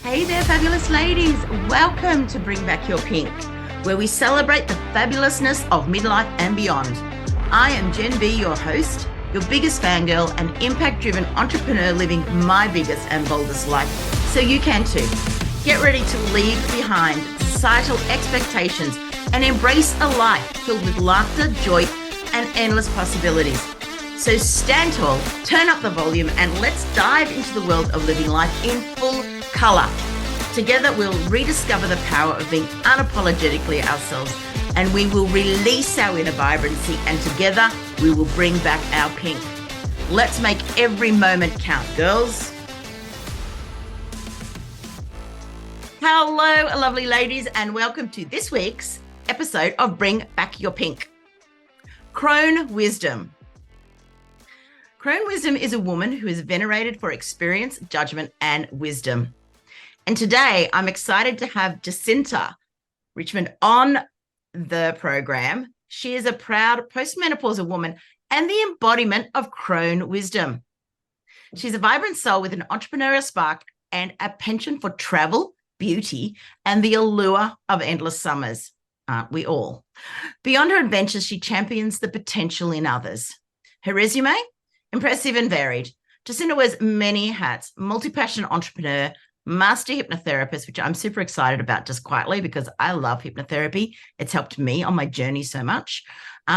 Hey there, fabulous ladies. Welcome to Bring Back Your Pink, where we celebrate the fabulousness of midlife and beyond. I am Jen B, your host, your biggest fangirl and impact-driven entrepreneur living my biggest and boldest life, so you can too. Get ready to leave behind societal expectations and embrace a life filled with laughter, joy, and endless possibilities. So stand tall, turn up the volume, and let's dive into the world of living life in full color. Together, we'll rediscover the power of being unapologetically ourselves, and we will release our inner vibrancy, and together we will bring back our pink. Let's make every moment count, girls. Hello, lovely ladies, and welcome to this week's episode of Bring Back Your Pink. Crone Wisdom. Crone Wisdom is a woman who is venerated for experience, judgment, and wisdom. And today I'm excited to have Jacinta Richmond on the program. She is a proud post-menopausal woman and the embodiment of Crone Wisdom. She's a vibrant soul with an entrepreneurial spark and a penchant for travel, beauty, and the allure of endless summers. Aren't we all? Beyond her adventures, she champions the potential in others. Her resume? Impressive and varied. Jacinta wears many hats: multi-passion entrepreneur, master hypnotherapist, which I'm super excited about just quietly because I love hypnotherapy. It's helped me on my journey so much.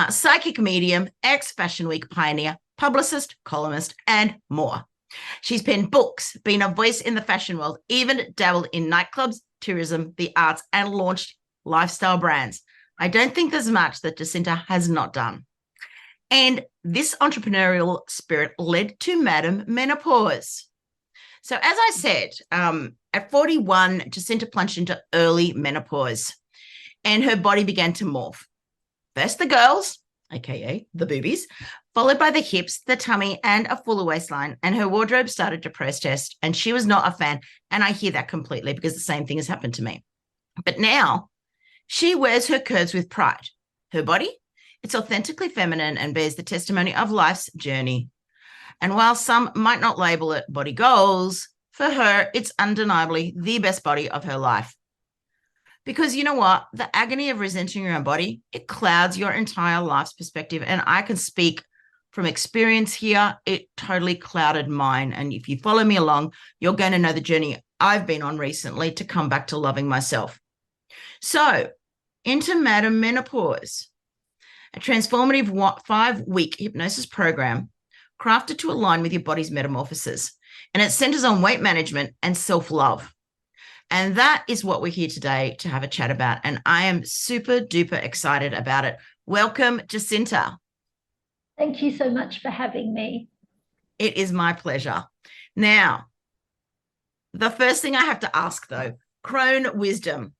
Psychic medium, ex-Fashion Week pioneer, publicist, columnist, and more. She's penned books, been a voice in the fashion world, even dabbled in nightclubs, tourism, the arts, and launched lifestyle brands. I don't think there's much that Jacinta has not done. And this entrepreneurial spirit led to Madame Menopause. So as I said, at 41, Jacinta plunged into early menopause and her body began to morph. First the girls, aka the boobies, followed by the hips, the tummy, and a fuller waistline. And her wardrobe started to protest, and she was not a fan. And I hear that completely because the same thing has happened to me. But now she wears her curves with pride. Her body, it's authentically feminine and bears the testimony of life's journey. And while some might not label it body goals, for her, it's undeniably the best body of her life. Because you know what? The agony of resenting your own body, it clouds your entire life's perspective. And I can speak from experience here. It totally clouded mine. And if you follow me along, you're going to know the journey I've been on recently to come back to loving myself. So into Madame Menopause, a transformative 5-week hypnosis program crafted to align with your body's metamorphosis. And it centers on weight management and self-love. And that is what we're here today to have a chat about. And I am super duper excited about it. Welcome, Jacinta. Thank you so much for having me. It is my pleasure. Now, the first thing I have to ask though, Crone Wisdom.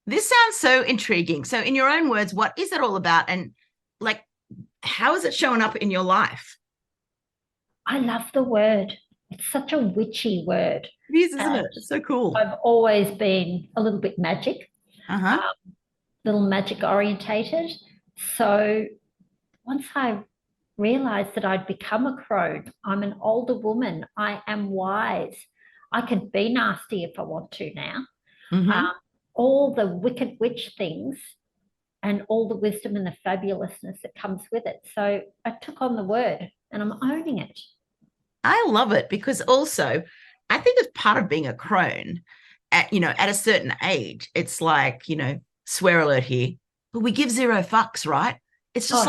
This sounds so intriguing. So in your own words, what is it all about? And like, how is it showing up in your life? I love the word. It's such a witchy word. It is, isn't it? It's so cool. I've always been a little bit magic, little magic orientated. So once I realized that I'd become a crone, I'm an older woman. I am wise. I can be nasty if I want to now. All the wicked witch things and all the wisdom and the fabulousness that comes with it. So I took on the word and I'm owning it. I love it because also I think as part of being a crone at a certain age, it's like, swear alert here, but we give zero fucks, right? It's just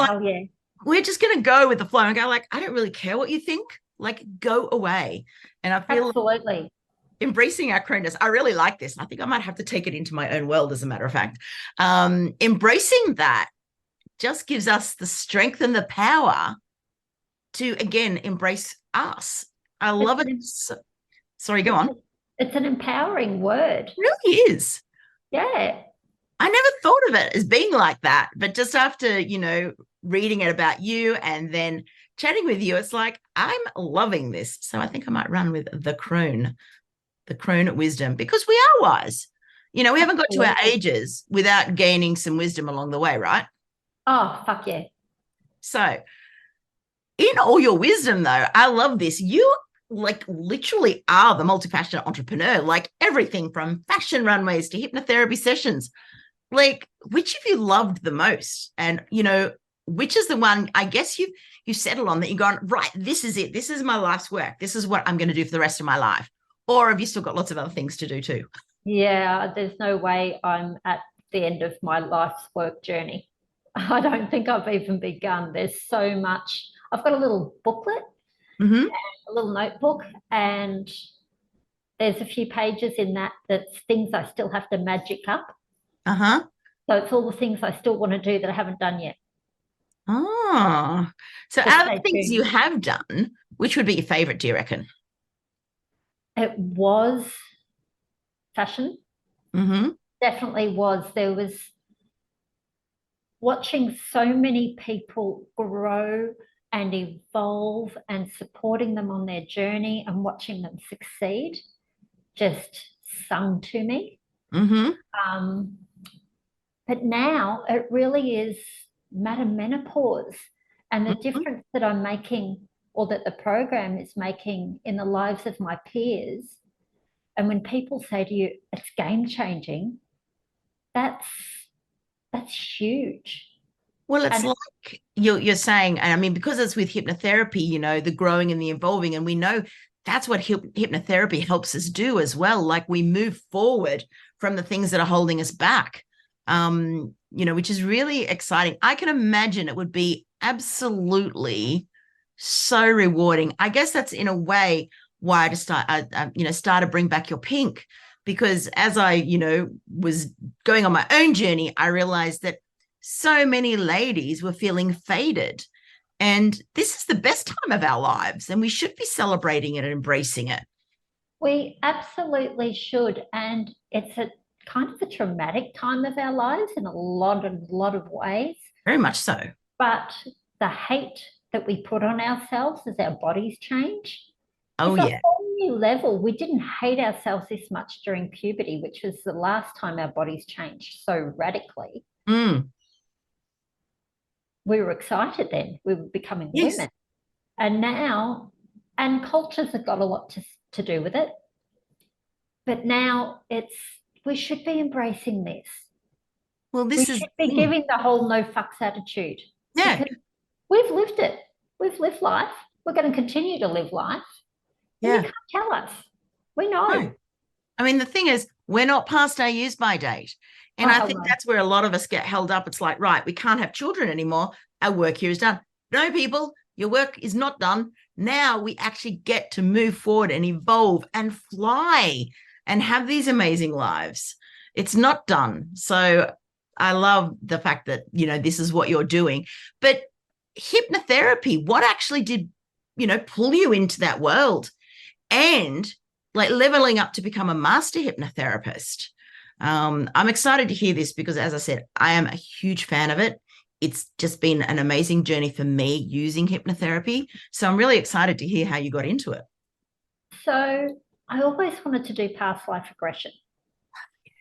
we're just going to go with the flow and go like, I don't really care what you think, like go away. And I feel absolutely embracing our croneness. I really like this. I think I might have to take it into my own world, as a matter of fact. Embracing that just gives us the strength and the power to, again, embrace us. I love it. Sorry, go on. It's an empowering word. It really is. Yeah. I never thought of it as being like that, but just after, reading it about you and then chatting with you, it's like, I'm loving this. So I think I might run with the Crone Wisdom, because we are wise. We haven't got to our ages without gaining some wisdom along the way, right? Oh, fuck yeah. So in all your wisdom, though, I love this. You like literally are the multi-passionate entrepreneur, like everything from fashion runways to hypnotherapy sessions. Like, which have you loved the most? And, you know, which is the one, I guess you settled on that you're going, right, this is it. This is my life's work. This is what I'm going to do for the rest of my life. Or have you still got lots of other things to do too? Yeah, there's no way I'm at the end of my life's work journey. I don't think I've even begun. There's so much. I've got a little booklet, Mm-hmm. a little notebook, and there's a few pages in that that's things I still have to magic up. Uh-huh. So it's all the things I still want to do that I haven't done yet. Oh, so So out of stay the things you tuned. have done, which would be your favorite, do you reckon? It was fashion, Mm-hmm. definitely was. There was watching so many people grow and evolve and supporting them on their journey and watching them succeed just sung to me. Mm-hmm. Um, but now it really is Madame Menopause and the Mm-hmm. difference that I'm making or that the program is making in the lives of my peers. And when people say to you, it's game changing, that's huge. Well, it's And like you're saying, and I mean, because it's with hypnotherapy, you know, the growing and the evolving, and we know that's what hypnotherapy helps us do as well. Like we move forward from the things that are holding us back, you know, which is really exciting. I can imagine it would be absolutely so rewarding. I guess that's in a way why to start, you know, start to bring back your pink, because as I, you know, was going on my own journey, I realized that so many ladies were feeling faded. And this is the best time of our lives, and we should be celebrating it and embracing it. we absolutely should. And it's a kind of a traumatic time of our lives in a lot of ways. Very much so. But the hate that we put on ourselves as our bodies change Oh, is a yeah. whole new level. We didn't hate ourselves this much during puberty, which was the last time our bodies changed so radically. Mm, We were excited then. We were becoming yes. women. And now, and cultures have got a lot to do with it. But now we should be embracing this. Well, We this is should be the thing. giving the whole no fucks attitude Yeah. because we've lived it. We've lived life. We're going to continue to live life. And you Yeah. can't tell us. We know. No. I mean, the thing is, we're not past our use by date. And Oh, I hell think no. that's where a lot of us get held up. It's like, right, we can't have children anymore. Our work here is done. No, people, your work is not done. Now we actually get to move forward and evolve and fly and have these amazing lives. It's not done. So I love the fact that, you know, this is what you're doing. But hypnotherapy, what actually did, you know, pull you into that world? And like leveling up to become a master hypnotherapist. I'm excited to hear this because, as I said, I am a huge fan of it. It's just been an amazing journey for me using hypnotherapy. So I'm really excited to hear how you got into it. So I always wanted to do past life regression.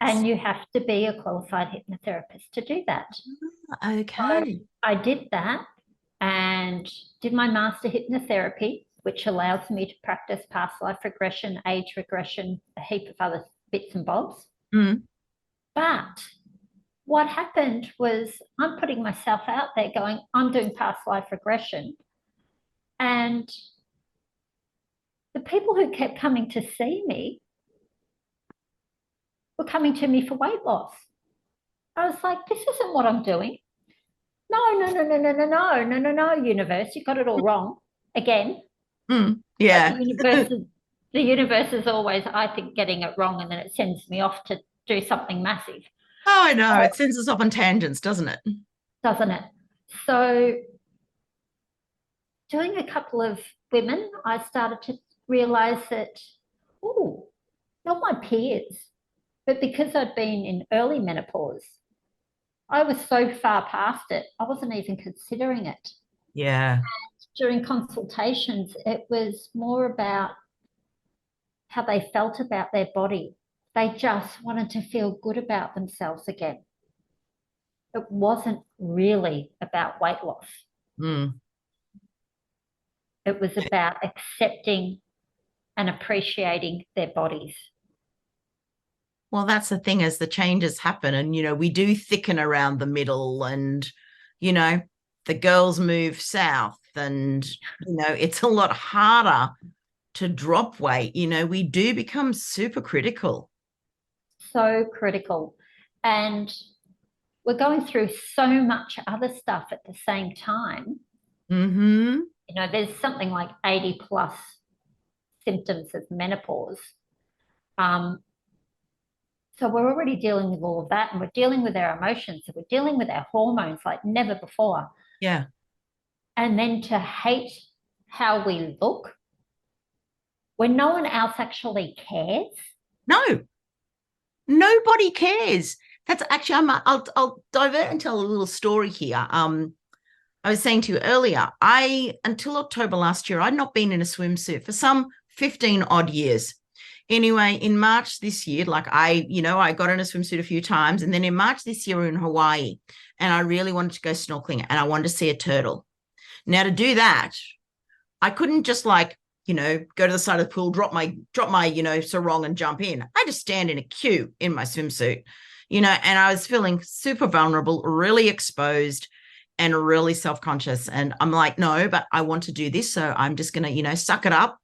And you have to be a qualified hypnotherapist to do that. So Okay. I did that and did my master hypnotherapy, which allows me to practice past life regression, age regression, a heap of other bits and bobs. Mm. But what happened was I'm putting myself out there going, I'm doing past life regression. And the people who kept coming to see me were coming to me for weight loss. I was like, this isn't what I'm doing. No, universe, you got it all wrong again. Mm. But Yeah. the universe is always, I think, getting it wrong, and then it sends me off to do something massive. Oh, I know. It sends us off on tangents, doesn't it? Doesn't it? So doing a couple of women, I started to realize that, oh, not my peers, but because I'd been in early menopause, I was so far past it, I wasn't even considering it. Yeah. During consultations, it was more about how they felt about their body. They just wanted to feel good about themselves again. It wasn't really about weight loss. Mm. It was about accepting and appreciating their bodies. Well, that's the thing, as the changes happen and, we do thicken around the middle and, the girls move south and, it's a lot harder to drop weight. We do become super critical. So critical. And we're going through so much other stuff at the same time. Mm-hmm. There's something like 80 plus symptoms of menopause. So we're already dealing with all of that, and we're dealing with our emotions, and we're dealing with our hormones like never before. Yeah. And then to hate how we look when no one else actually cares. No, nobody cares. That's actually, I'll divert and tell a little story here. I was saying to you earlier, until October last year, I'd not been in a swimsuit for some 15 odd years. Anyway, in March this year, I got in a swimsuit a few times. And then in March this year, we were in Hawaii and I really wanted to go snorkeling and I wanted to see a turtle. Now, to do that, I couldn't just go to the side of the pool, drop my sarong and jump in. I just stand in a queue in my swimsuit, and I was feeling super vulnerable, really exposed and really self-conscious. And I'm like, no, but I want to do this. So I'm just going to, suck it up,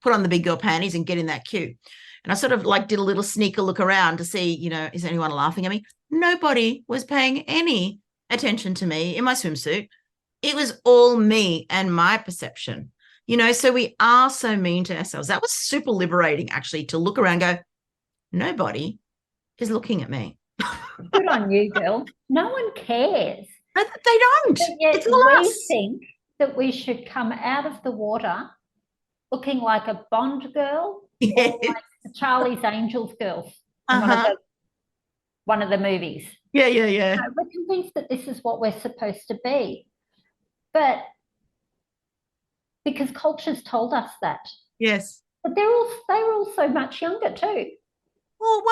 put on the big girl panties and get in that queue. And I sort of did a little sneaker look around to see, is anyone laughing at me? Nobody was paying any attention to me in my swimsuit. It was all me and my perception, so we are so mean to ourselves. That was super liberating, actually, to look around and go, nobody is looking at me. Good on you, girl. No one cares. But they don't. But yet it's all we us. think that we should come out of the water looking like a Bond girl, Yes. or like the Charlie's Angels girls in one of the movies. Yeah. We're convinced that this is what we're supposed to be. But because culture's told us that. Yes. But they were all so much younger too. Well,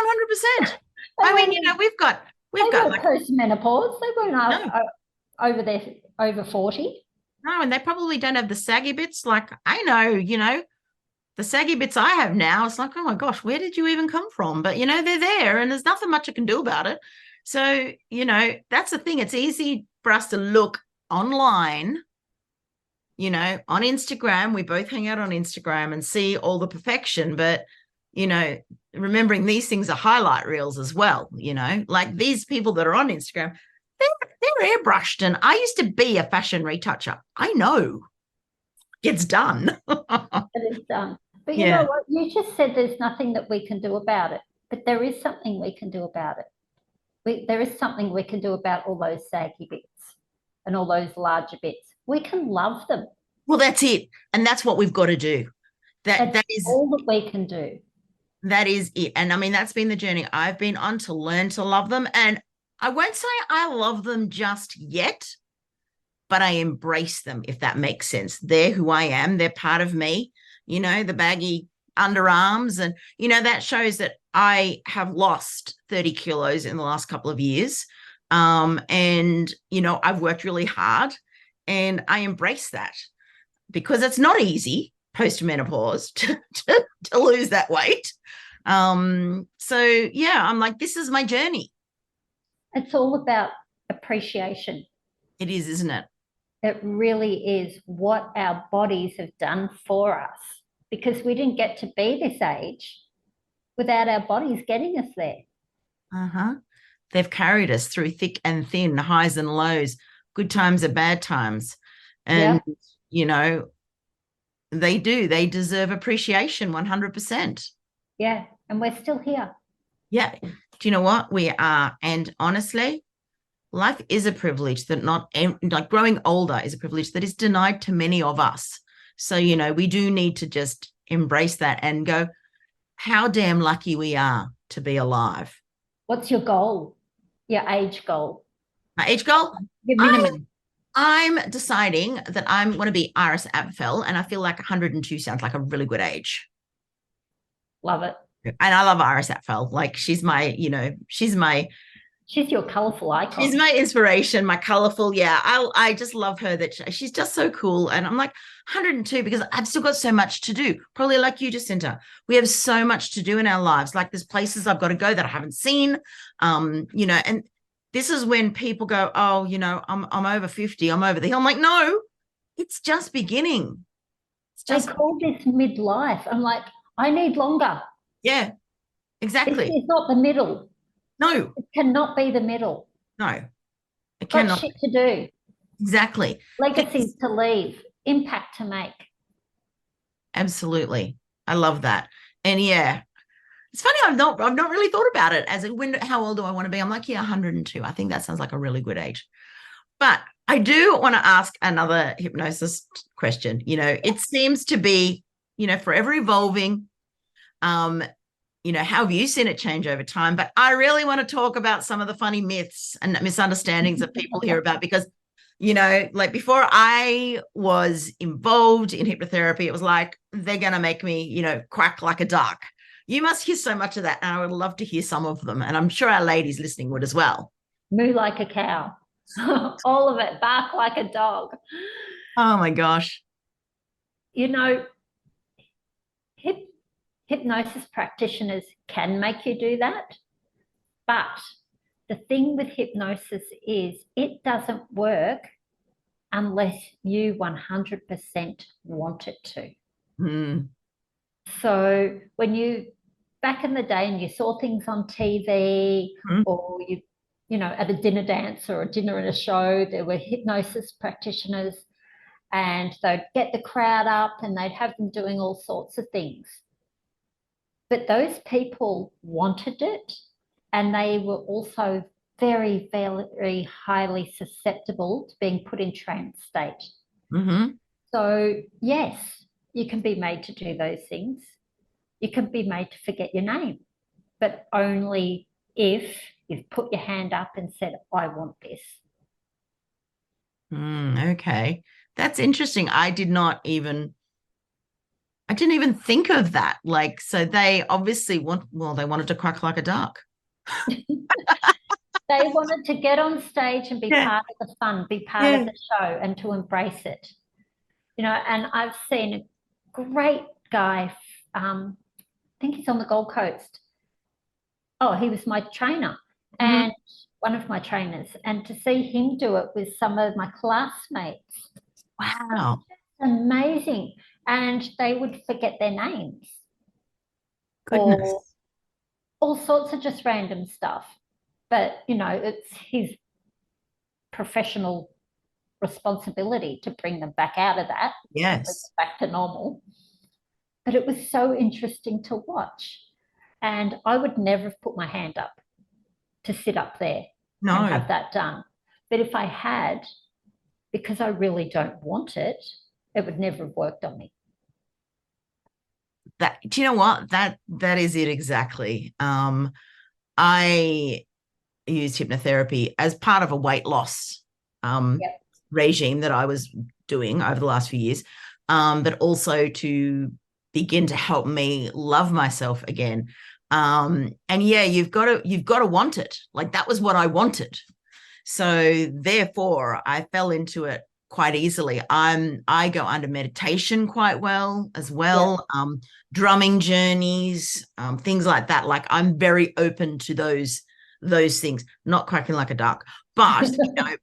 100%. I mean, we've got post-menopause. They weren't over 40. No, and they probably don't have the saggy bits. I know, the saggy bits I have now, it's like, oh my gosh, where did you even come from? But, they're there and there's nothing much I can do about it. So, that's the thing. It's easy for us to look online, on Instagram. We both hang out on Instagram and see all the perfection. But, remembering these things are highlight reels as well, these people that are on Instagram, they're airbrushed. And I used to be a fashion retoucher. I know it's done. It is done. But you know what? You just said there's nothing that we can do about it. But there is something we can do about it. There is something we can do about all those saggy bits and all those larger bits. We can love them. Well, that's it. And that's what we've got to do. That is all that we can do. That is it. And I mean, that's been the journey I've been on to learn to love them. And I won't say I love them just yet, but I embrace them, if that makes sense. They're who I am. They're part of me, the baggy underarms. And, that shows that I have lost 30 kilos in the last couple of years. And, I've worked really hard and I embrace that because it's not easy post-menopause to lose that weight. So yeah, I'm like, this is my journey. It's all about appreciation. It is, isn't it? It really is what our bodies have done for us, because we didn't get to be this age without our bodies getting us there. They've carried us through thick and thin, highs and lows, good times and bad times. And, they deserve appreciation 100%. Yeah. And we're still here. Yeah. Do you know what? We are. And honestly, life is a privilege that growing older is a privilege that is denied to many of us. So, we do need to just embrace that and go, how damn lucky we are to be alive. What's your goal? Your age goal? My age goal? Your minimum. I'm deciding that I'm going to be Iris Apfel, and I feel like 102 sounds like a really good age. Love it. And I love Iris Apfel. She's my She's your colourful icon. She's my inspiration, my colorful. Yeah, I just love her. That she's just so cool. And I'm like 102 because I've still got so much to do. Probably like you, Jacinta. We have so much to do in our lives. Like there's places I've got to go that I haven't seen. And this is when people go, oh, I'm over 50. I'm over the hill. I'm like, no, it's just beginning. They call this midlife. I'm like, I need longer. Yeah, exactly. It's not the middle. No. It cannot be the middle. No, it cannot. Got shit to do. Exactly. Legacies to leave. Impact to make. Absolutely. I love that. And yeah, it's funny. I've not really thought about it as how old do I want to be? I'm like, yeah, 102. I think that sounds like a really good age. But I do want to ask another hypnosis question. It seems to be, forever evolving. How have you seen it change over time? But I really want to talk about some of the funny myths and misunderstandings that people hear about because, like before I was involved in hypnotherapy, it was like, they're going to make me, quack like a duck. You must hear so much of that. And I would love to hear some of them. And I'm sure our ladies listening would as well. Moo like a cow. All of it. Bark like a dog. Oh my gosh. Hypnosis practitioners can make you do that. But the thing with hypnosis is it doesn't work unless you 100% want it to. Mm. So when back in the day and you saw things on TV or at a dinner dance or a dinner at a show, there were hypnosis practitioners and they'd get the crowd up and they'd have them doing all sorts of things. But those people wanted it and they were also very, very highly susceptible to being put in trance state. Mm-hmm. So, yes, you can be made to do those things. You can be made to forget your name, but only if you've put your hand up and said, I want this. Okay. That's interesting. I didn't even think of that. Like, so they obviously they wanted to quack like a duck. They wanted to get on stage and be part of the fun, be part of the show and to embrace it. And I've seen a great guy, I think he's on the Gold Coast. Oh, he was my trainer and one of my trainers. And to see him do it with some of my classmates. Wow. Amazing. And they would forget their names. Goodness. Or all sorts of just random stuff. But, it's his professional responsibility to bring them back out of that. Yes. Back to normal. But it was so interesting to watch. And I would never have put my hand up to sit up there and have that done. But if I had, because I really don't want it, it would never have worked on me. Do you know what? That is it exactly. I used hypnotherapy as part of a weight loss regime that I was doing over the last few years, but also to begin to help me love myself again. And yeah, you've got to want it. Like that was what I wanted. So therefore I fell into it quite easily. I go under meditation quite well as well. Yeah. Drumming journeys, things like that. Like I'm very open to those things, not quacking like a duck, but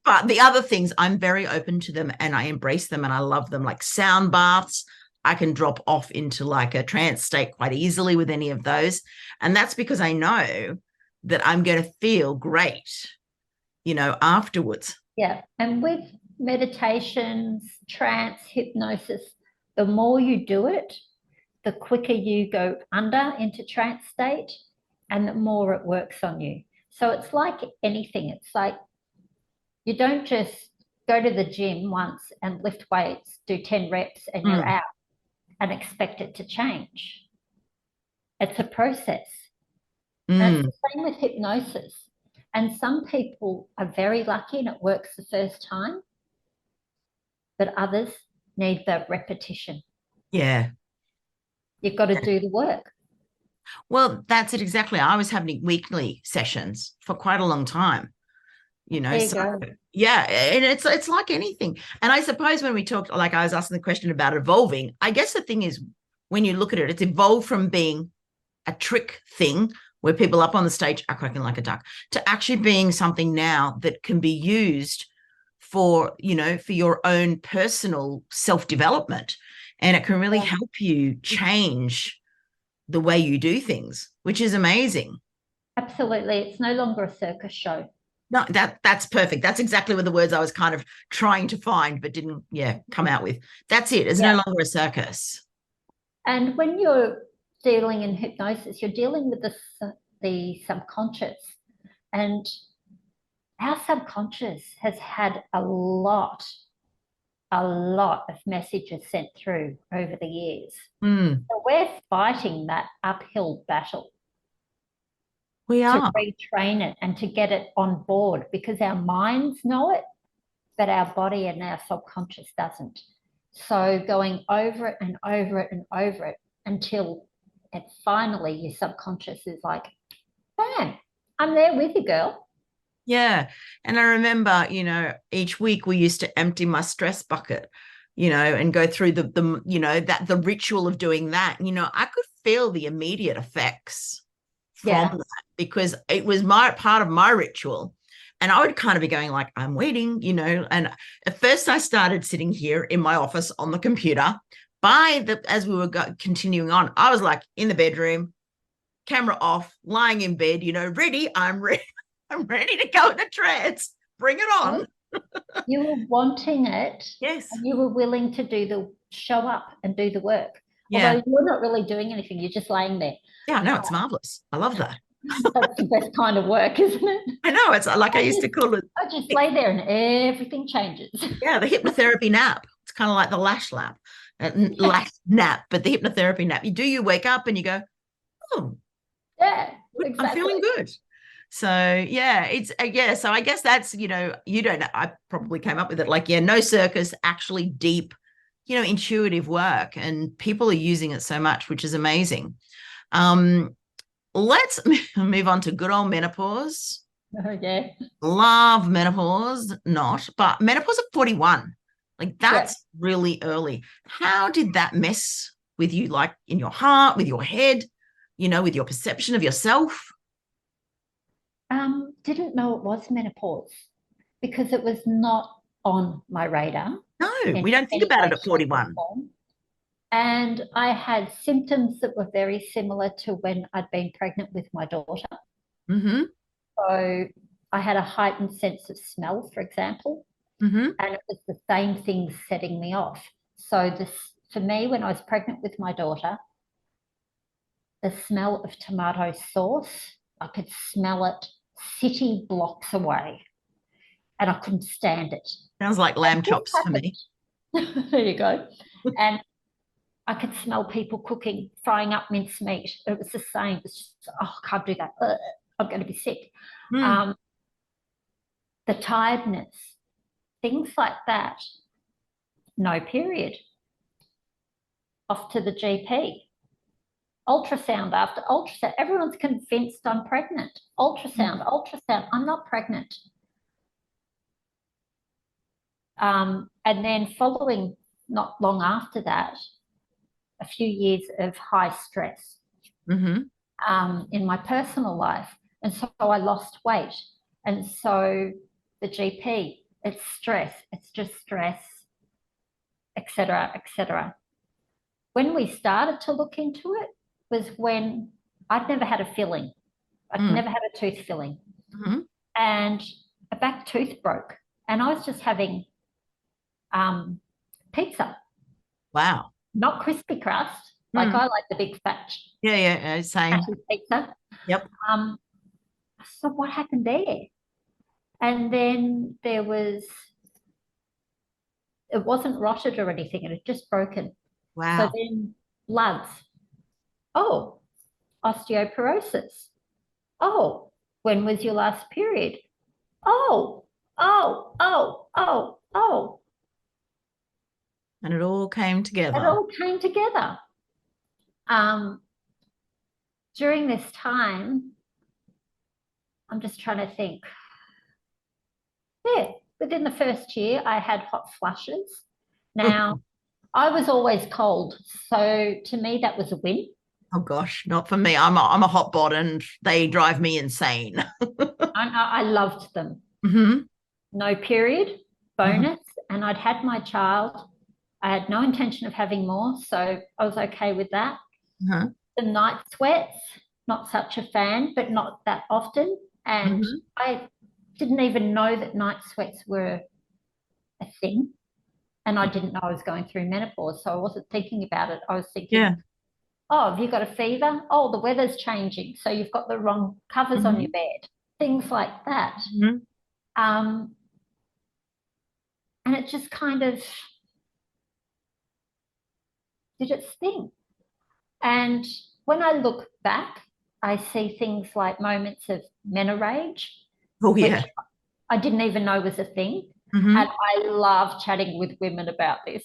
but the other things I'm very open to them and I embrace them and I love them. Like sound baths, I can drop off into like a trance state quite easily with any of those. And that's because I know that I'm going to feel great, afterwards. Yeah. And with meditations, trance, hypnosis, the more you do it, the quicker you go under into trance state and the more it works on you. So it's like anything. It's like you don't just go to the gym once and lift weights, do 10 reps and you're out and expect it to change. It's a process. That's the same with hypnosis. And some people are very lucky and it works the first time, but others need the repetition. Yeah. You've got to do the work. Well, that's it exactly. I was having weekly sessions for quite a long time, There you so go. yeah, and it's like anything. And I suppose when we talked, like I was asking the question about evolving, I guess the thing is when you look at it, it's evolved from being a trick thing where people up on the stage are quacking like a duck to actually being something now that can be used for, for your own personal self-development. And it can really Yeah. help you change the way you do things, which is amazing. Absolutely. It's no longer a circus show. No, that's perfect. That's exactly what the words I was kind of trying to find, but didn't, come out with. That's it. It's no Yeah. longer a circus. And when you're dealing in hypnosis, you're dealing with the subconscious. And our subconscious has had a lot of messages sent through over the years. Mm, So we're fighting that uphill battle we to are. retrain it and to get it on board because our minds know it, but our body and our subconscious doesn't. So going over it and over it and over it until it finally your subconscious is like, bam, I'm there with you, girl. Yeah. And I remember, each week we used to empty my stress bucket, and go through that the ritual of doing that. I could feel the immediate effects from Yeah. that because it was my part of my ritual. And I would kind of be going like, I'm waiting, and at first I started sitting here in my office on the computer. As we were continuing on, I was like in the bedroom, camera off, lying in bed, ready. I'm ready. I'm ready to go in the trance. Bring it on. You were wanting it Yes. and you were willing to show up and do the work. Yeah. Although you're not really doing anything, you're just laying there. Yeah, I know. It's marvelous. I love that. That's the best kind of work, isn't it? I know. It's like I used to call it. I just lay there and everything changes. Yeah, the hypnotherapy nap. It's kind of like the lash nap, but the hypnotherapy nap. You wake up and you go, oh, Yeah, I'm feeling exactly. good. So yeah, so I guess that's, you don't know. I probably came up with it like, no circus, actually deep, intuitive work. And people are using it so much, which is amazing. Let's move on to good old menopause. Oh, yeah. Love menopause, not, but menopause at 41. Like Yeah. that's really early. How did that mess with you, like in your heart, with your head, with your perception of yourself? Didn't know it was menopause because it was not on my radar No, in we don't think any about it way, at shape, or 41. form. And I had symptoms that were very similar to when I'd been pregnant with my daughter. Mm-hmm. So I had a heightened sense of smell, for example, Mm-hmm. and it was the same thing setting me off. So this, for me, when I was pregnant with my daughter, the smell of tomato sauce, I could smell it city blocks away, and I couldn't stand it. Sounds like lamb chops for me. There you go. And I could smell people cooking, frying up mincemeat. It was the same. It's just, oh, I can't do that. Ugh, I'm going to be sick. Mm. Um, the tiredness, things like that. No period. Off to the GP. Ultrasound after ultrasound. Everyone's convinced I'm pregnant. Ultrasound. I'm not pregnant. And then following not long after that, a few years of high stress Mm-hmm. in my personal life. And so I lost weight. And so the GP, it's stress, it's just stress, etc., etc. When we started to look into it was when I'd never had a filling. I'd never had a tooth filling. Mm-hmm. And a back tooth broke. And I was just having pizza. Wow. Not crispy crust. Like I like the big fat Yeah, same. fatty pizza. Yep. So what happened there? And then it wasn't rotted or anything, it had just broken. So Wow. then bloods. Oh, osteoporosis. Oh, when was your last period? Oh, oh, oh, oh, oh. And it all came It together. all came together. Um, during this time, I'm just trying to think. Yeah, within the first year, I had hot flushes. Now, I was always cold, so to me, that was a win. Oh gosh, not for me. I'm a hot bod, and they drive me insane. I loved them. Mm-hmm. No period, bonus, and I'd had my child. I had no intention of having more, so I was okay with that. Uh-huh. The night sweats, not such a fan, but not that often. And I didn't even know that night sweats were a thing. And I didn't know I was going through menopause, so I wasn't thinking about it. I was thinking, oh, have you got a fever? Oh, the weather's changing, so you've got the wrong covers on your bed. Things like that. And it just kind of did its thing. And when I look back, I see things like moments of menorage. Oh, yeah. I didn't even know was a thing. And I love chatting with women about this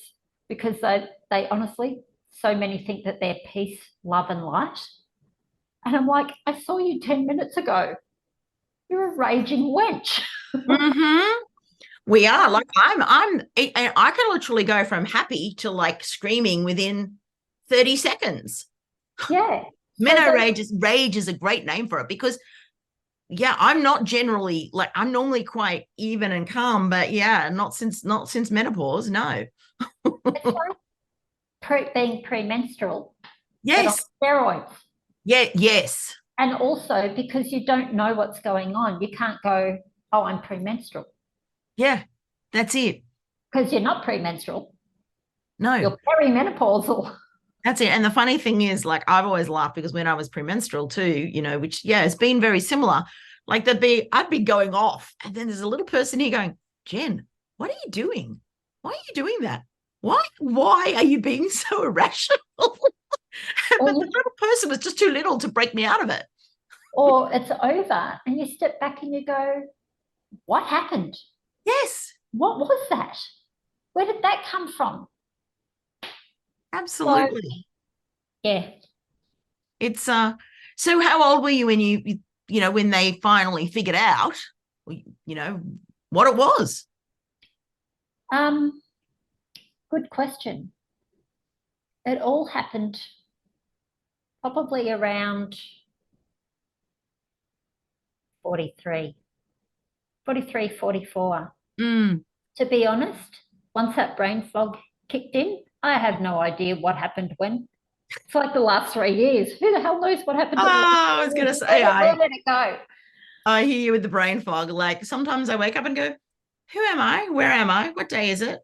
because they honestly, so many think that they're peace, love, and light. And I'm like, I saw you 10 minutes ago. You're a raging wench. We are. Like, I can literally go from happy to like screaming within 30 seconds. Yeah. Rage is a great name for it because, yeah, I'm not generally like, I'm normally quite even and calm, but yeah, not since menopause. No. It's like being premenstrual. Yes. Steroids. Yeah. Yes. And also because you don't know what's going on, you can't go, oh, I'm premenstrual. Yeah, that's it. Because you're not premenstrual. No. You're perimenopausal. That's it. And the funny thing is, like, I've always laughed because when I was premenstrual too, which, yeah, it's been very similar. Like I'd be going off, and then there's a little person here going, Jen, what are you doing? Why are you doing that? Why are you being so irrational? But the little person was just too little to break me out of it. Or it's over and you step back and you go, what happened? Yes. What was that? Where did that come from? Absolutely. So, yeah. It's so how old were you when when they finally figured out what it was? Good question. It all happened probably around 43, 44. To be honest, once that brain fog kicked in, I have no idea what happened when. It's like the last 3 years. Who the hell knows what happened? I was going to say, where did it go? I hear you with the brain fog. Like sometimes I wake up and go, who am I? Where am I? What day is it?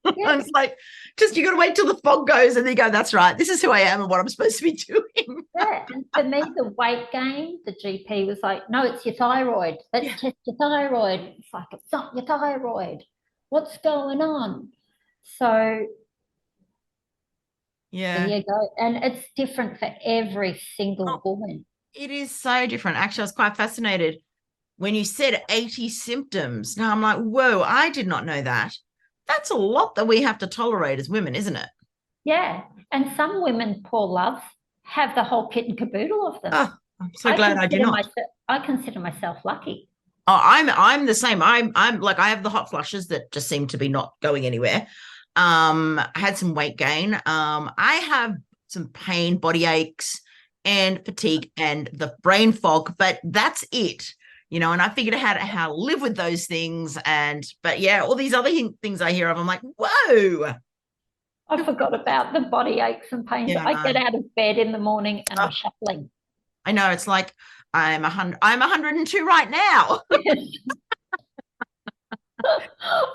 Yeah. It's like, just you got to wait till the fog goes and then you go, that's right. This is who I am and what I'm supposed to be doing. Yeah. And for me, the weight gain, the GP was like, no, it's your thyroid. Let's test your thyroid. It's like, it's not your thyroid. What's going on? So yeah, there you go. And it's different for every single woman. It is so different. Actually, I was quite fascinated when you said 80 symptoms. Now I'm like, whoa, I did not know that. That's a lot that we have to tolerate as women, isn't it? Yeah. And some women, poor love, have the whole kit and caboodle of them. Oh, I'm so glad I do not. I consider myself lucky. Oh, I'm the same. I'm like, I have the hot flushes that just seem to be not going anywhere. I had some weight gain. I have some pain, body aches, and fatigue, and the brain fog, but that's it. And I figured out how to live with those things. But yeah, all these other things I hear of, I'm like, whoa. I forgot about the body aches and pains. Yeah, I get out of bed in the morning and I'm shuffling. I know, it's like I'm 102 right now.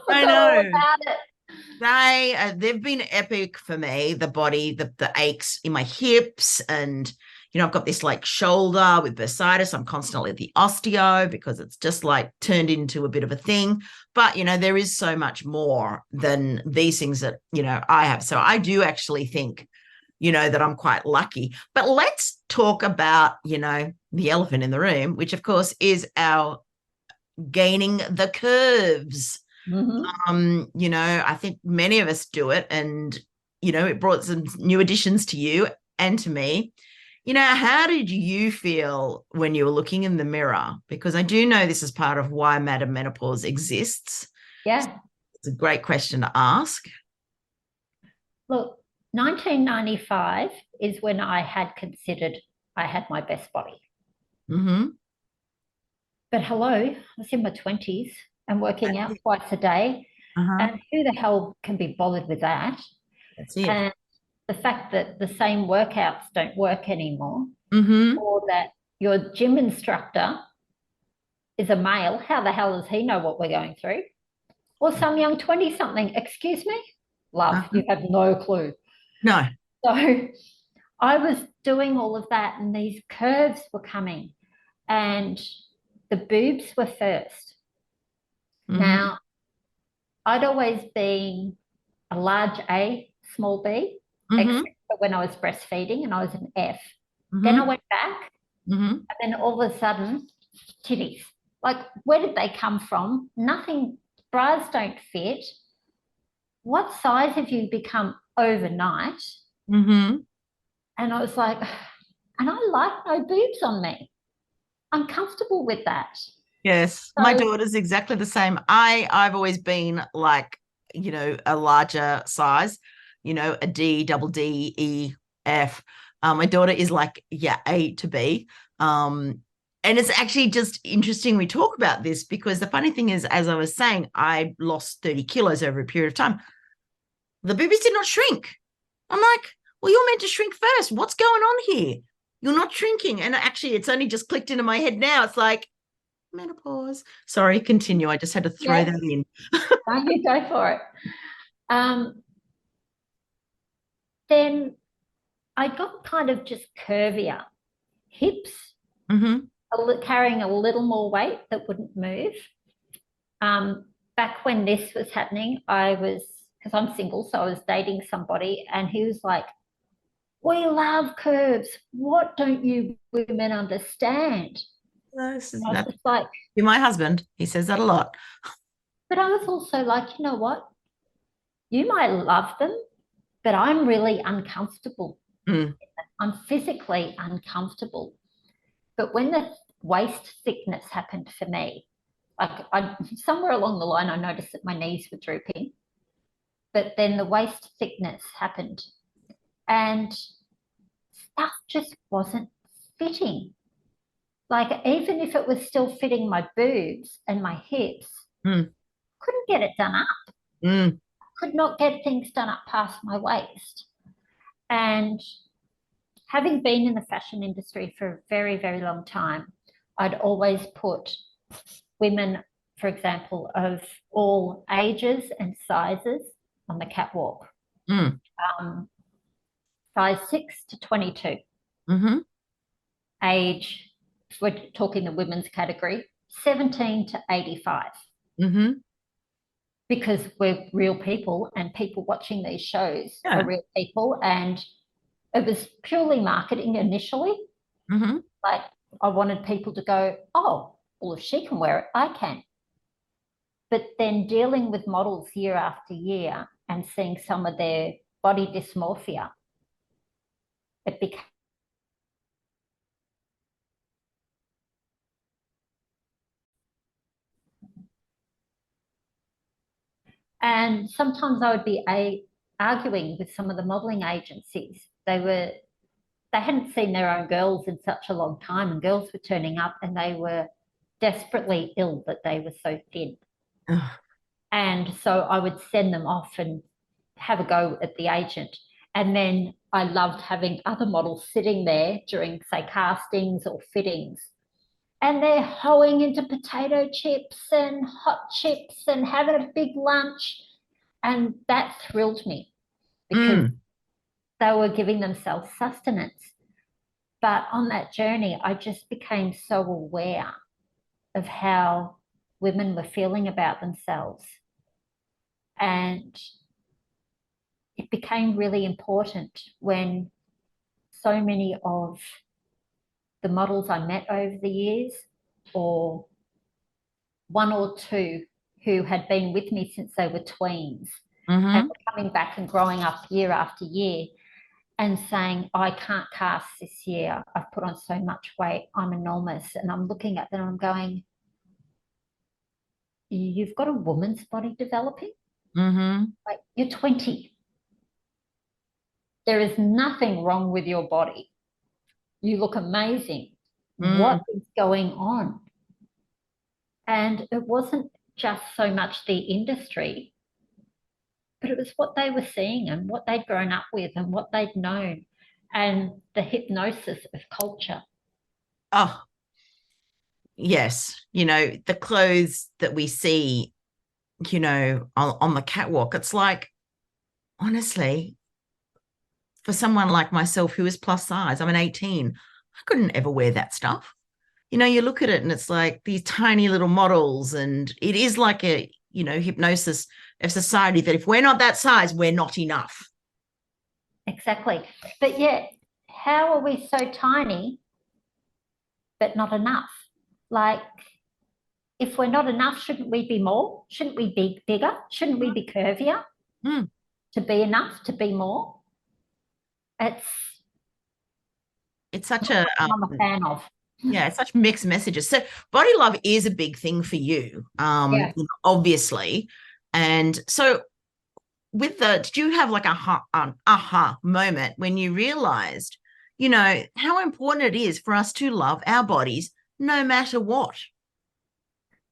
I know. About it. They've been epic for me. The body, the aches in my hips, and I've got this like shoulder with bursitis. I'm constantly at the osteo because it's just like turned into a bit of a thing. But there is so much more than these things that I have. So I do actually think that I'm quite lucky. But let's talk about the elephant in the room, which of course is our gaining the curves. I think many of us do it, and it brought some new additions to you and to me. How did you feel when you were looking in the mirror? Because I do know this is part of why Madame Menopause exists. Yeah. It's a great question to ask. Look, 1995 is when I had considered I had my best body. Mm-hmm. But hello, I was in my 20s and working out twice a day. Uh-huh. And who the hell can be bothered with that? That's it. And the fact that the same workouts don't work anymore, Mm-hmm. or that your gym instructor is a male, how the hell does he know what we're going through? Or some young 20-something, excuse me? Love, Uh-huh. you have no clue. No. So I was doing all of that, and these curves were coming, and the boobs were first. Mm-hmm. Now, I'd always been a large A, small B, Mm-hmm. except for when I was breastfeeding and I was an F. Then I Mm-hmm. went back, Mm-hmm. and then all of a sudden, titties. Like, where did they come from? Nothing, bras don't fit. What size have you become overnight? Mm-hmm. And I was like, and I like no boobs on me. I'm comfortable with that. Yes, my So, daughter's exactly the same. I've always been like, a larger size, a D, double D, E, F. My daughter is like, yeah, A to B. And it's actually just interesting we talk about this because the funny thing is, as I was saying, I lost 30 kilos over a period of time. The boobies did not shrink. I'm like, well, you're meant to shrink first. What's going on here? You're not shrinking. And actually, it's only just clicked into my head now. It's like, menopause. Sorry, continue. I just had to throw yeah, that in. no, you go for it. Um, then I got kind of just curvier hips, Mm-hmm. carrying a little more weight that wouldn't move. Back when this was happening, I was, because I'm single, so I was dating somebody, and he was like, we love curves. What don't you women understand? This is And I was that. just like, My husband, he says that a lot. but I was also like, you know what? You might love them, but I'm really uncomfortable. Mm. I'm physically uncomfortable. But when the waist thickness happened for me, like somewhere along the line, I noticed that my knees were drooping. But then the waist thickness happened, and stuff just wasn't fitting. Like, even if it was still fitting my boobs and my hips, Mm. couldn't get it done up. Mm. Could not get things done up past my waist. And having been in the fashion industry for a very, very long time, I'd always put women, for example, of all ages and sizes on the catwalk. Mm. Um, size 6 to 22, Mm-hmm. age, if we're talking the women's category, 17 to 85. Mm-hmm. Because we're real people, and people watching these shows Yeah. are real people. And it was purely marketing initially. Mm-hmm. Like, I wanted people to go, oh, well, if she can wear it, I can. But then dealing with models year after year and seeing some of their body dysmorphia, it became. And sometimes I would be arguing with some of the modeling agencies. They hadn't seen their own girls in such a long time, and girls were turning up and they were desperately ill that they were so thin. Ugh. And so I would send them off and have a go at the agent. And then I loved having other models sitting there during, say, castings or fittings. And they're hoeing into potato chips and hot chips and having a big lunch. And that thrilled me because Mm. they were giving themselves sustenance. But on that journey, I just became so aware of how women were feeling about themselves. And it became really important when so many of the models I met over the years, or one or two who had been with me since they were tweens and Mm-hmm. were coming back and growing up year after year, and saying, I can't cast this year. I've put on so much weight. I'm enormous. And I'm looking at them and I'm going, you've got a woman's body developing? Like, you're 20. There is nothing wrong with your body. You look amazing. What is going on? And it wasn't just so much the industry, but it was what they were seeing and what they'd grown up with and what they'd known, and the hypnosis of culture. Oh, yes. The clothes that we see, on the catwalk, it's like, honestly, for someone like myself who is plus size, I'm an 18, I couldn't ever wear that stuff. You look at it and it's like these tiny little models, and it is like a, hypnosis of society that if we're not that size, we're not enough. Exactly. But yet, how are we so tiny but not enough? Like, if we're not enough, shouldn't we be more? Shouldn't we be bigger? Shouldn't we be curvier to be enough, to be more? It's such a I'm a fan of. Yeah, it's such mixed messages. So body love is a big thing for you, obviously. And so did you have like an aha moment when you realized, how important it is for us to love our bodies no matter what?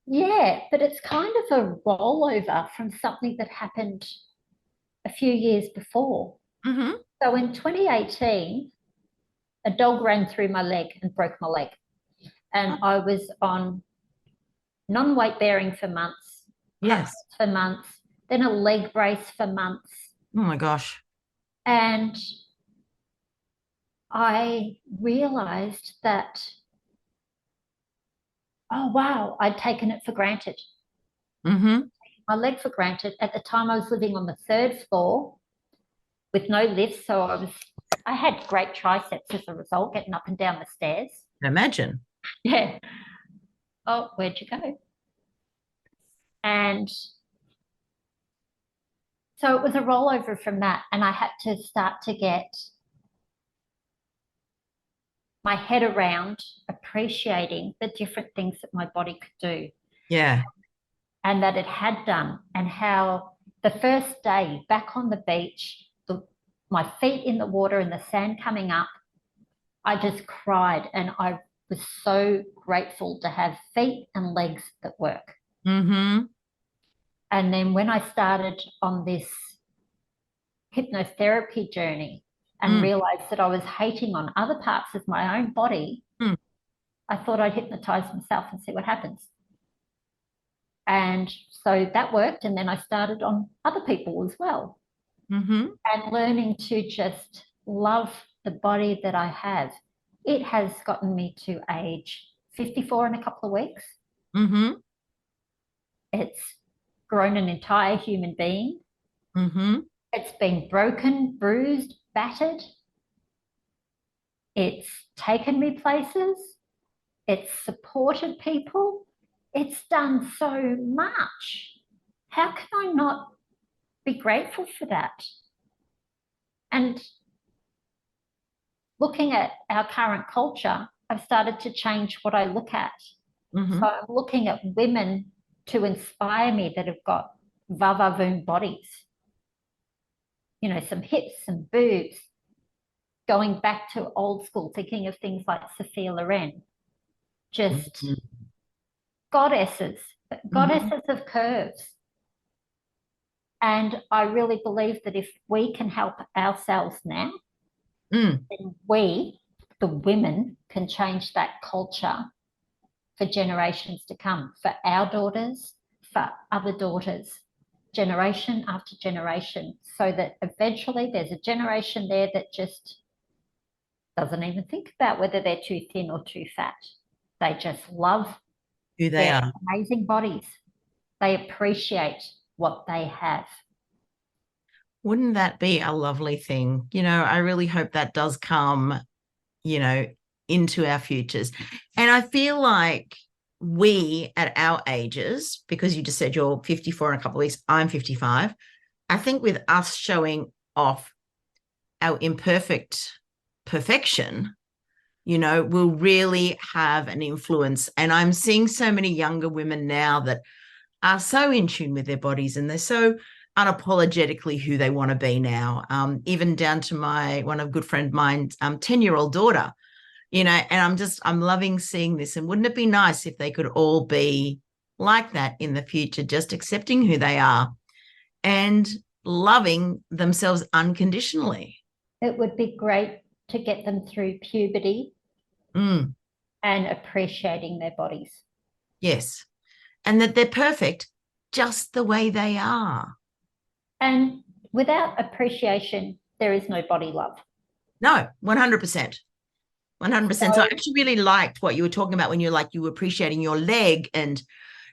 Yeah, but it's kind of a rollover from something that happened a few years before. So in 2018, a dog ran through my leg and broke my leg. And I was on non-weight bearing for months. Yes. For months, then a leg brace for months. Oh my gosh. And I realized that, oh, wow, I'd taken it for granted. My leg for granted. At the time, I was living on the 3rd floor with no lift. So I had great triceps as a result, getting up and down the stairs. Imagine. Yeah. Oh, where'd you go? And so it was a rollover from that. And I had to start to get my head around appreciating the different things that my body could do. Yeah. And that it had done, and how the first day back on the beach, my feet in the water and the sand coming up, I just cried, and I was so grateful to have feet and legs that work. And then when I started on this hypnotherapy journey and realized that I was hating on other parts of my own body, I thought I'd hypnotize myself and see what happens. And so that worked. And then I started on other people as well. And learning to just love the body that I have. It has gotten me to age 54 in a couple of weeks. It's grown an entire human being. It's been broken, bruised, battered. It's taken me places. It's supported people. It's done so much. How can I not be grateful for that? And looking at our current culture, I've started to change what I look at. So I'm looking at women to inspire me that have got va-va-voom bodies. Some hips, some boobs, going back to old school, thinking of things like Sophia Loren, just goddesses of curves. And I really believe that if we can help ourselves now, then we, the women, can change that culture for generations to come, for our daughters, for other daughters, generation after generation, so that eventually there's a generation there that just doesn't even think about whether they're too thin or too fat. They just love who they are. Amazing bodies. They appreciate what they have. Wouldn't that be a lovely thing? I really hope that does come, into our futures. And I feel like we at our ages, because you just said you're 54 in a couple of weeks, I'm 55. I think with us showing off our imperfect perfection, will really have an influence. And I'm seeing so many younger women now that are so in tune with their bodies, and they're so unapologetically who they want to be now, even down to one of good friend of mine's 10-year-old daughter, and I'm loving seeing this. And wouldn't it be nice if they could all be like that in the future, just accepting who they are and loving themselves unconditionally? It would be great to get them through puberty and appreciating their bodies. Yes. And that they're perfect just the way they are. And without appreciation, there is no body love. No, 100%. 100%. So I actually really liked what you were talking about when you were appreciating your leg, and,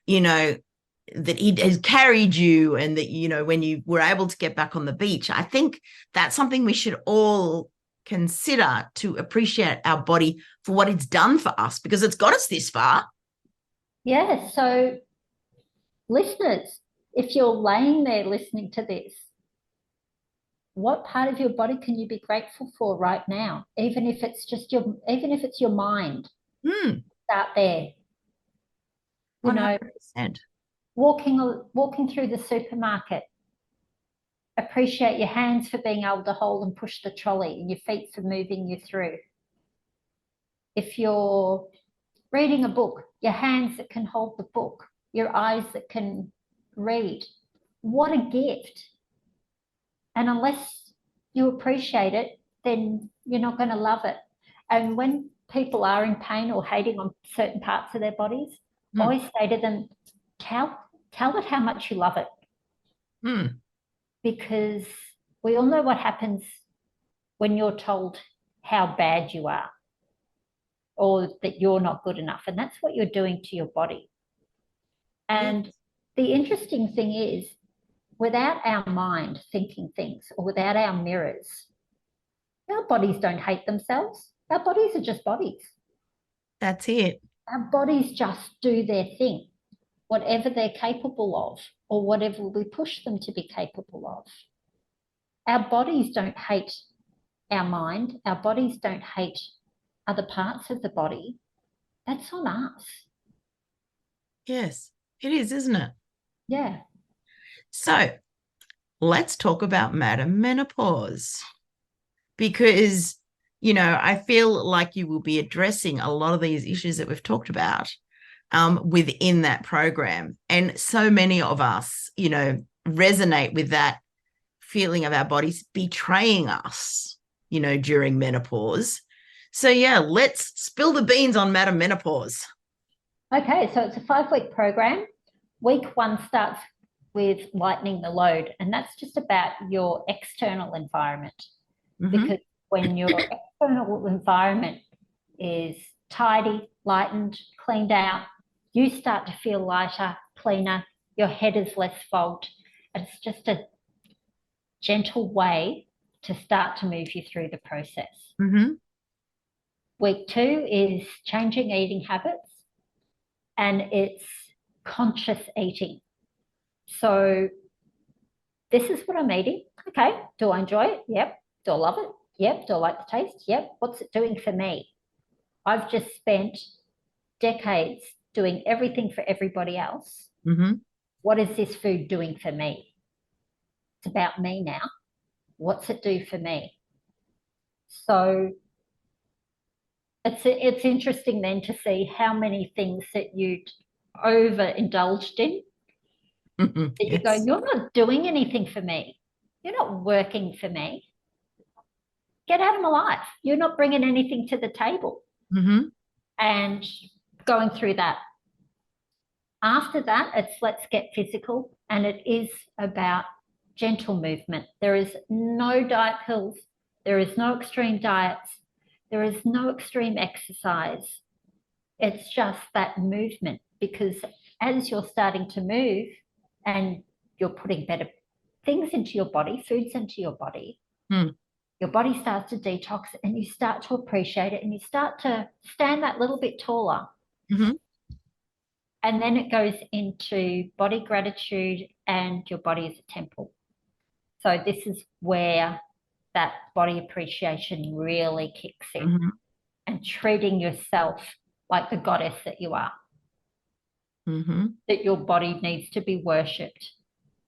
that it has carried you, and that, when you were able to get back on the beach. I think that's something we should all consider, to appreciate our body for what it's done for us, because it's got us this far. Yeah. So listeners, if you're laying there listening to this, what part of your body can you be grateful for right now? Even if it's your mind. Start there. 100%. Walking through the supermarket. Appreciate your hands for being able to hold and push the trolley, and your feet for moving you through. If you're reading a book, your hands that can hold the book, your eyes that can read. What a gift. And unless you appreciate it, then you're not going to love it. And when people are in pain or hating on certain parts of their bodies, I always say to them, tell it how much you love it. Because we all know what happens when you're told how bad you are, or that you're not good enough. And that's what you're doing to your body. And the interesting thing is, without our mind thinking things, or without our mirrors, our bodies don't hate themselves. Our bodies are just bodies. That's it. Our bodies just do their thing, whatever they're capable of, or whatever we push them to be capable of. Our bodies don't hate our mind. Our bodies don't hate other parts of the body. That's on us. Yes, it is, isn't it? Yeah. So let's talk about Madame Menopause, because, I feel like you will be addressing a lot of these issues that we've talked about within that program. And so many of us, resonate with that feeling of our bodies betraying us, during menopause. So yeah, let's spill the beans on Madame Menopause. Okay, so it's a 5-week program. Week 1 starts with lightening the load, and that's just about your external environment. Because when your external environment is tidy, lightened, cleaned out, you start to feel lighter, cleaner, your head is less fogged. It's just a gentle way to start to move you through the process. Week 2 is changing eating habits, and it's conscious eating. So this is what I'm eating. Okay, do I enjoy it? Yep. Do I love it? Yep. Do I like the taste? Yep. What's it doing for me? I've just spent decades doing everything for everybody else. What is this food doing for me? It's about me now. What's it do for me? So it's interesting then to see how many things that you'd overindulged in. That you go, you're not doing anything for me. You're not working for me. Get out of my life. You're not bringing anything to the table. And going through that. After that, it's let's get physical, and it is about gentle movement. There is no diet pills. There is no extreme diets. There is no extreme exercise. It's just that movement, because as you're starting to move and you're putting better things into your body, foods into your body, your body starts to detox, and you start to appreciate it, and you start to stand that little bit taller. And then it goes into body gratitude, and your body is a temple. So this is where that body appreciation really kicks in, Mm-hmm. and treating yourself like the goddess that you are, Mm-hmm. that your body needs to be worshipped,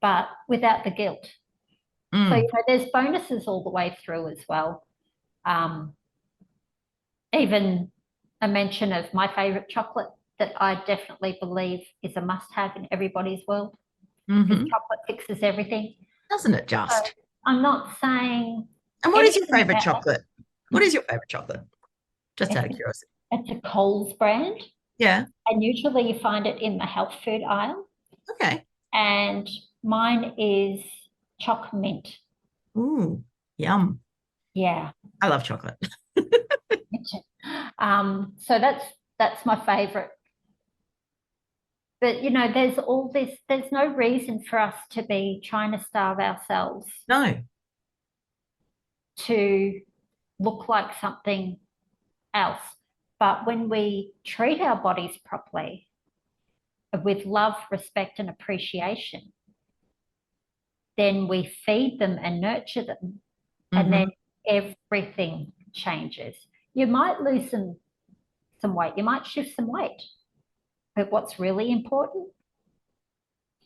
but without the guilt. So, there's bonuses all the way through as well. Even a mention of my favorite chocolate that I definitely believe is a must-have in everybody's world, because chocolate fixes everything. Doesn't it So just? I'm not saying. And what is your favorite chocolate? What is your favorite chocolate? Just out of curiosity. It's a Coles brand. Yeah. And usually you find it in the health food aisle. Okay. And mine is choc mint. Ooh, yum. Yeah. I love chocolate. So that's my favorite. But there's all this, there's no reason for us to be trying to starve ourselves No. to look like something else. But when we treat our bodies properly, with love, respect, and appreciation, then we feed them and nurture them, and then everything changes. You might lose some weight, you might shift some weight, but what's really important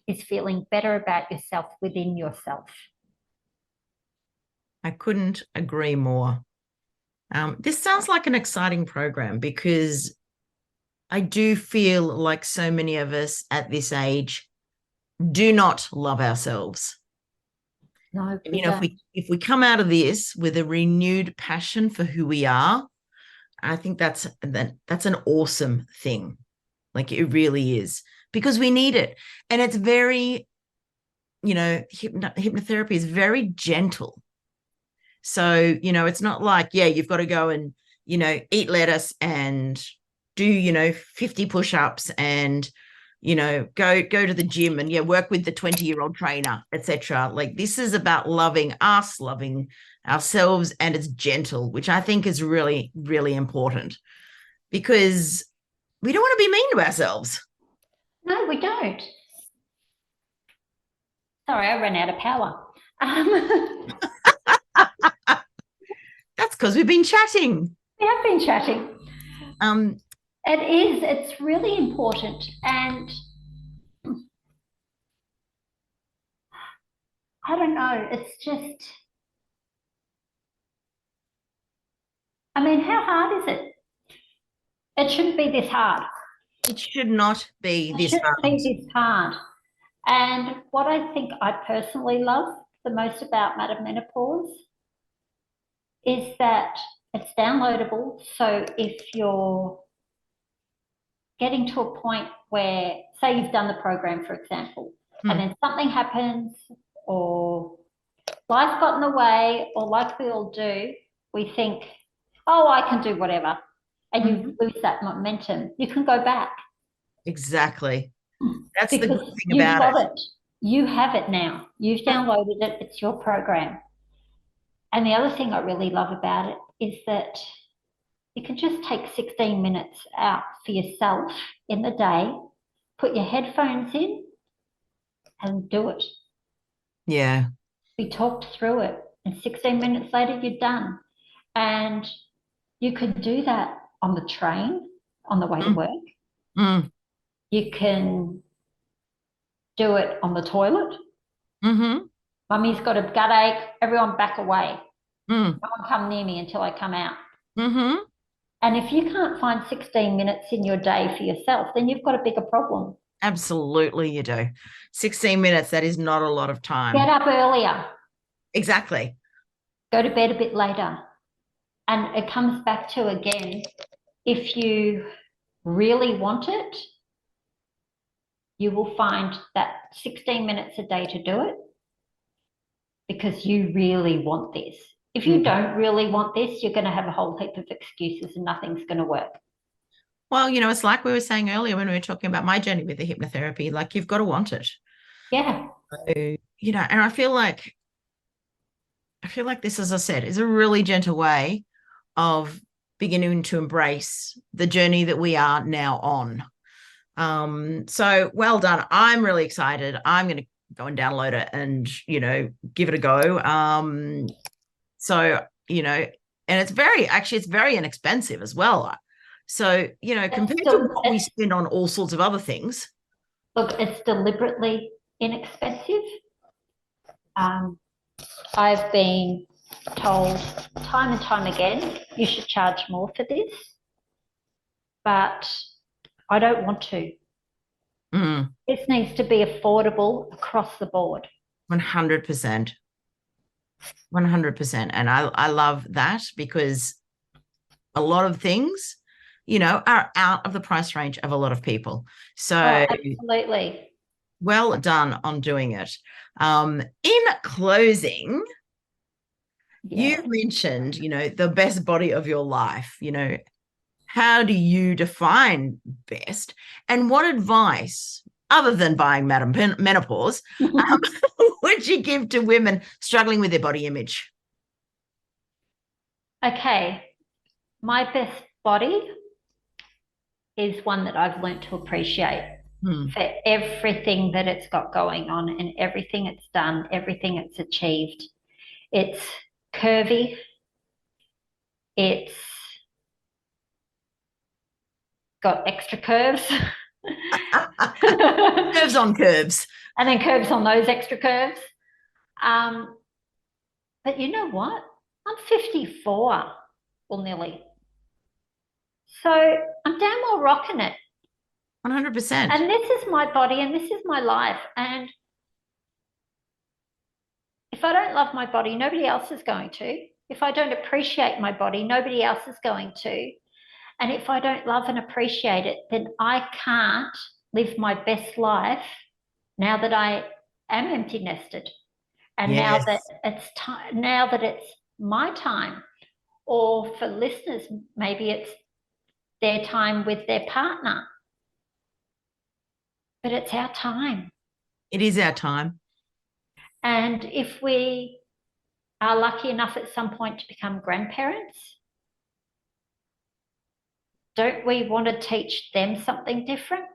is feeling better about yourself within yourself. I couldn't agree more. This sounds like an exciting program, because I do feel like so many of us at this age do not love ourselves. No, if we come out of this with a renewed passion for who we are, I think that's an awesome thing. Like, it really is, because we need it. And it's very, hypnotherapy is very gentle. So, it's not like, yeah, you've got to go and, eat lettuce and do, 50 push-ups and, go to the gym and, yeah, work with the 20-year-old trainer, etc. Like, this is about loving us, loving ourselves, and it's gentle, which I think is really, really important, because we don't want to be mean to ourselves. No, we don't. Sorry, I ran out of power. That's because we've been chatting. We have been chatting. It's really important. And I don't know, it's just, I mean, how hard is it? It shouldn't be this hard. It should not be this hard. It shouldn't be this hard. And what I think I personally love the most about Madame Menopause is that it's downloadable. So if you're getting to a point where, say you've done the program, for example, and then something happens, or life got in the way, or like we all do, we think, oh, I can do whatever. And you lose that momentum. You can go back. Exactly. That's because the good thing about it. You have it now. You've downloaded it. It's your program. And the other thing I really love about it is that you can just take 16 minutes out for yourself in the day, put your headphones in, and do it. Yeah. We talked through it, and 16 minutes later, you're done. And you could do that on the train, on the way to work. You can do it on the toilet. Mummy's got a gut ache. Everyone back away. No one come near me until I come out. And if you can't find 16 minutes in your day for yourself, then you've got a bigger problem. Absolutely, you do. 16 minutes, that is not a lot of time. Get up earlier. Exactly. Go to bed a bit later. And it comes back to, again, if you really want it, you will find that 16 minutes a day to do it, because you really want this. If you don't really want this, you're going to have a whole heap of excuses and nothing's going to work. Well, it's like we were saying earlier when we were talking about my journey with the hypnotherapy, like, you've got to want it. Yeah. So, and I feel like this, as I said, is a really gentle way of beginning to embrace the journey that we are now on. So well done. I'm really excited. I'm going to go and download it and, give it a go. So, and it's very inexpensive as well. So, compared to what we spend on all sorts of other things. Look, it's deliberately inexpensive. I've been told time and time again, you should charge more for this, but I don't want to. This needs to be affordable across the board. 100%. 100%. And I love that, because a lot of things, are out of the price range of a lot of people. So absolutely. Well done on doing it. In closing, you mentioned, the best body of your life. How do you define best? And what advice, other than buying Madame Menopause, would you give to women struggling with their body image? Okay. My best body is one that I've learned to appreciate for everything that it's got going on and everything it's done, everything it's achieved. It's curvy. It's got extra curves. Curves on curves. And then curves on those extra curves. But you know what? I'm 54, well, nearly. So I'm damn well rocking it. 100%. And this is my body and this is my life. And if I don't love my body, nobody else is going to. If I don't appreciate my body, nobody else is going to. And if I don't love and appreciate it, then I can't live my best life now that I am empty nested. And now that it's time, now that it's my time, or for listeners, maybe it's their time with their partner. But it's our time. It is our time. And if we are lucky enough at some point to become grandparents, don't we want to teach them something different?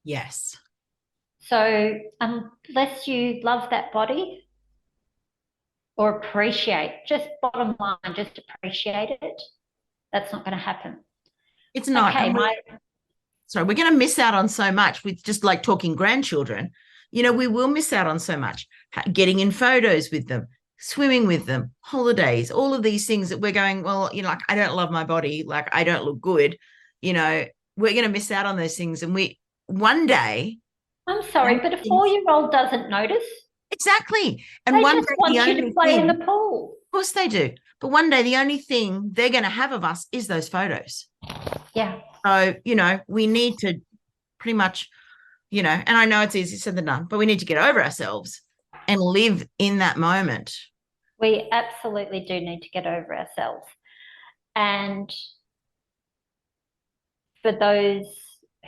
Yes. So unless you love that body or appreciate, just bottom line, just appreciate it, that's not going to happen. It's not. Okay, we're going to miss out on so much with just like talking grandchildren. We will miss out on so much. Getting in photos with them, swimming with them, holidays, all of these things that we're going, well, like, I don't love my body, like I don't look good. We're going to miss out on those things. And one day. I'm sorry, but a 4-year-old doesn't notice. Exactly. And they just want you to play in the pool. Of course they do. But one day the only thing they're going to have of us is those photos. Yeah. So, we need to pretty much, and I know it's easier said than done, but we need to get over ourselves and live in that moment. We absolutely do need to get over ourselves. And for those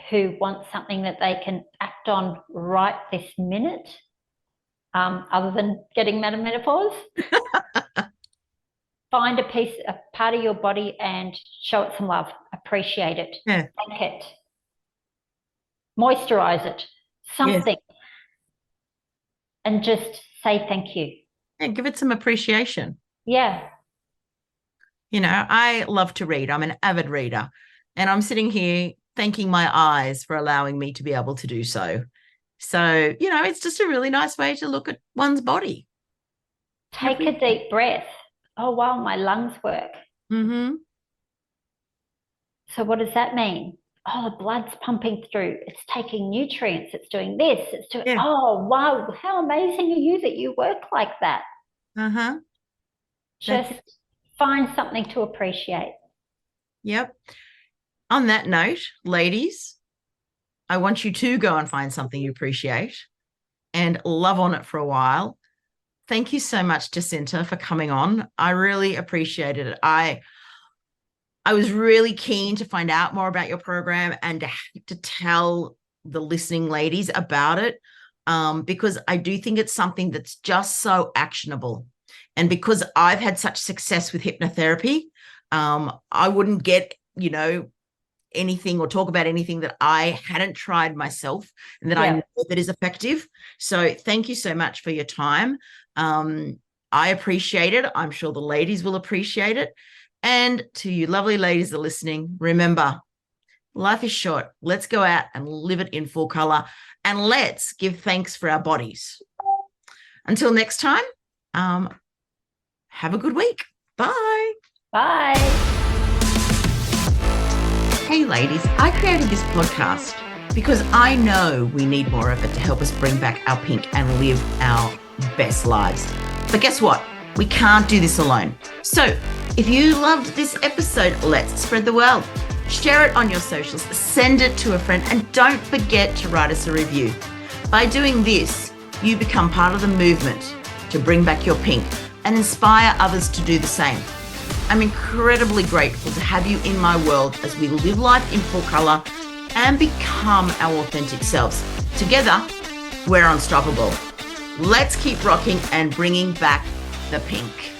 who want something that they can act on right this minute, other than getting Madame Menopause, find a part of your body and show it some love. Appreciate it. Yeah. Thank it. Moisturize it. Something. Yes. And just say thank you. Yeah, give it some appreciation. Yeah. I love to read. I'm an avid reader. And I'm sitting here thanking my eyes for allowing me to be able to do so. So, it's just a really nice way to look at one's body. Take a deep breath. Oh, wow, my lungs work. Mm-hmm. So what does that mean? Oh, the blood's pumping through. It's taking nutrients. It's doing this. It's doing, Oh, wow, how amazing are you that you work like that? Uh-huh. Just find something to appreciate. Yep. On that note, ladies, I want you to go and find something you appreciate and love on it for a while. Thank you so much, Jacinta, for coming on. I really appreciated it. I was really keen to find out more about your program and to tell the listening ladies about it, because I do think it's something that's just so actionable. And because I've had such success with hypnotherapy, I wouldn't get, anything or talk about anything that I hadn't tried myself and that I know that is effective. So thank you so much for your time. I appreciate it. I'm sure the ladies will appreciate it. And to you lovely ladies that are listening, remember, life is short. Let's go out and live it in full color, and let's give thanks for our bodies. Until next time, have a good week. Bye. Bye. Hey ladies, I created this podcast because I know we need more of it to help us bring back our pink and live our best lives. But guess what? We can't do this alone. So if you loved this episode, let's spread the word. Share it on your socials, send it to a friend, and don't forget to write us a review. By doing this, you become part of the movement to bring back your pink and inspire others to do the same. I'm incredibly grateful to have you in my world as we live life in full color and become our authentic selves. Together, we're unstoppable. Let's keep rocking and bringing back the pink.